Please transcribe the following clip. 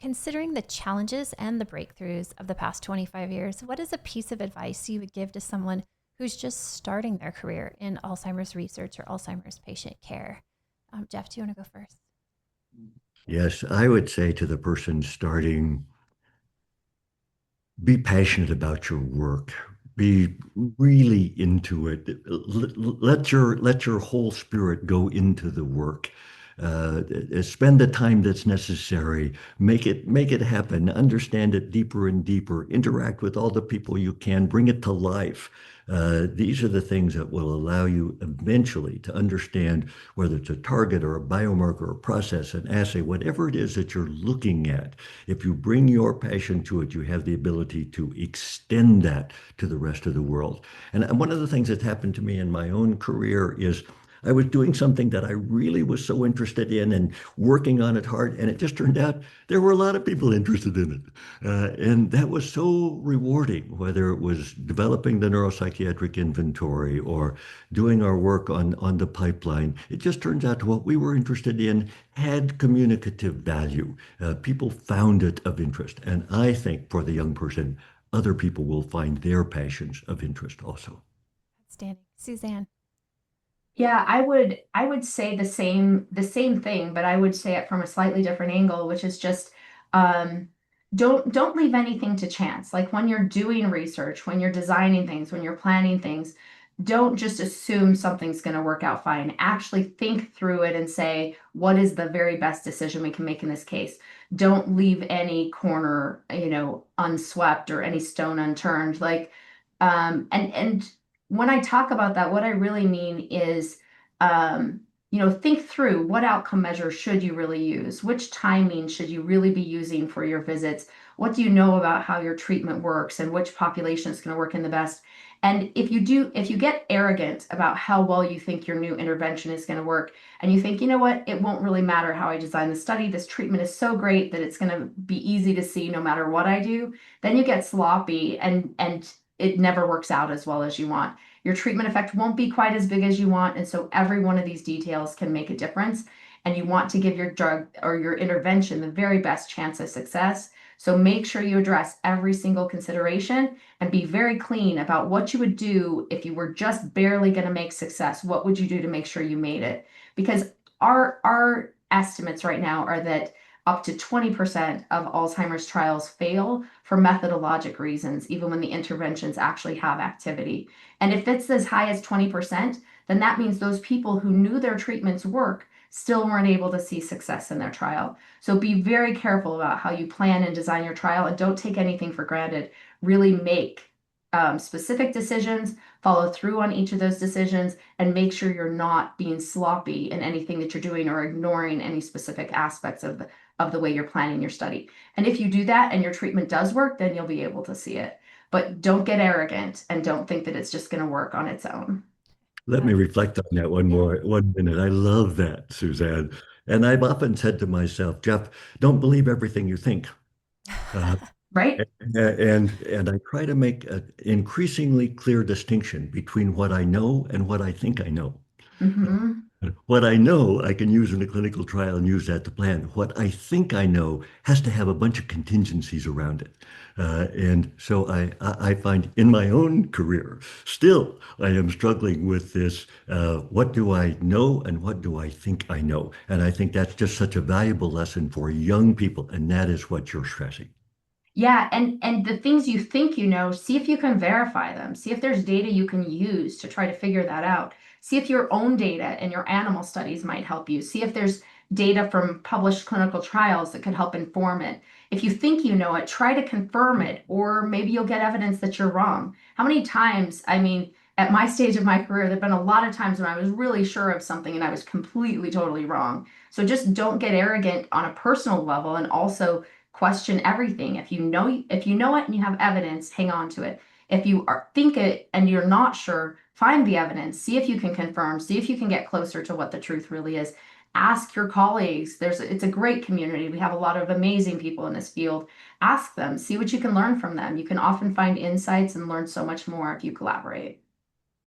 Considering the challenges and the breakthroughs of the past 25 years, what is a piece of advice you would give to someone who's just starting their career in Alzheimer's research or Alzheimer's patient care? Jeff, do you want to go first? Yes, I would say to the person starting, be passionate about your work. Be really into it. Let your whole spirit go into the work. Spend the time that's necessary. Make it happen. Understand it deeper and deeper. Interact with all the people you can. Bring it to life. These are the things that will allow you eventually to understand whether it's a target or a biomarker or a process, an assay, whatever it is that you're looking at. If you bring your passion to it, you have the ability to extend that to the rest of the world. And one of the things that's happened to me in my own career is I was doing something that I really was so interested in and working on it hard. And it just turned out there were a lot of people interested in it. And that was so rewarding, whether it was developing the neuropsychiatric inventory or doing our work on the pipeline. It just turns out what we were interested in had communicative value. People found it of interest. And I think for the young person, other people will find their passions of interest also. Outstanding. Suzanne. Yeah, I would say the same thing, but I would say it from a slightly different angle, which is just um, don't leave anything to chance. Like when you're doing research, when you're designing things, when you're planning things, don't just assume something's going to work out fine. Actually think through it and say, what is the very best decision we can make in this case? Don't leave any corner, unswept or any stone unturned. And when I talk about that, what I really mean is, think through what outcome measures should you really use? Which timing should you really be using for your visits? What do you know about how your treatment works and which population is going to work in the best? And if you get arrogant about how well you think your new intervention is going to work, and you think, you know what, it won't really matter how I design the study, this treatment is so great that it's going to be easy to see no matter what I do, then you get sloppy and it never works out as well as you want. Your treatment effect won't be quite as big as you want. And so every one of these details can make a difference. And you want to give your drug or your intervention the very best chance of success. So make sure you address every single consideration and be very clean about what you would do if you were just barely going to make success. What would you do to make sure you made it? Because our estimates right now are that up to 20% of Alzheimer's trials fail for methodologic reasons, even when the interventions actually have activity. And if it's as high as 20%, then that means those people who knew their treatments work still weren't able to see success in their trial. So be very careful about how you plan and design your trial and don't take anything for granted. Really make specific decisions, follow through on each of those decisions, and make sure you're not being sloppy in anything that you're doing or ignoring any specific aspects of the way you're planning your study. And if you do that and your treatment does work, then you'll be able to see it. But don't get arrogant and don't think that it's just going to work on its own. Let me reflect on that Yeah. 1 minute. I love that, Suzanne. And I've often said to myself, Jeff, don't believe everything you think. Uh, Right? and I try to make an increasingly clear distinction between what I know and what I think I know. Mm-hmm. What I know, I can use in a clinical trial and use that to plan. What I think I know has to have a bunch of contingencies around it. And so I find in my own career, still, I am struggling with this. What do I know and what do I think I know? And I think that's just such a valuable lesson for young people. And that is what you're stressing. Yeah, and the things you think you know, see if you can verify them. See if there's data you can use to try to figure that out. See if your own data and your animal studies might help you. See if there's data from published clinical trials that could help inform it. If you think you know it, try to confirm it, or maybe you'll get evidence that you're wrong. How many times, I mean, at my stage of my career, there've been a lot of times when I was really sure of something and I was completely, totally wrong. So just don't get arrogant on a personal level and also question everything. If you know it and you have evidence, hang on to it. If you think it and you're not sure, find the evidence, see if you can confirm, see if you can get closer to what the truth really is. Ask your colleagues. It's a great community. We have a lot of amazing people in this field. Ask them, see what you can learn from them. You can often find insights and learn so much more if you collaborate.